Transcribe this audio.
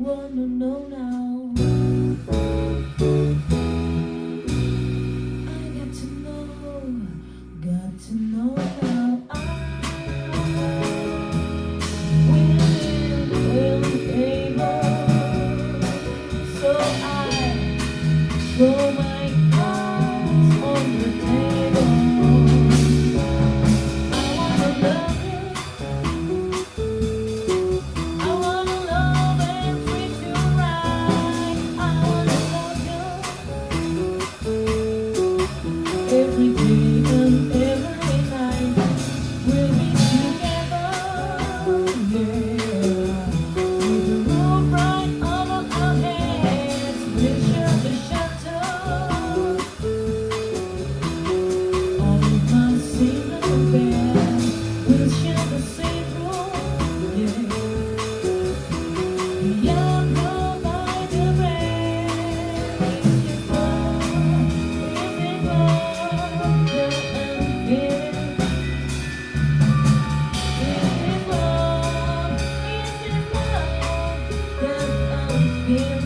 wanna know now. I got to know now. Will able, so I throw my cards on the table. I wanna love you. I wanna love and treat you right. I wanna love you every day and every night. We'll be together, yeah. With the roof right over our heads, we'll share the shelter. All in my single bed, we'll share the same room, yeah. Beyond the light of rain, if it were, yeah. Is it love that I'm feeling?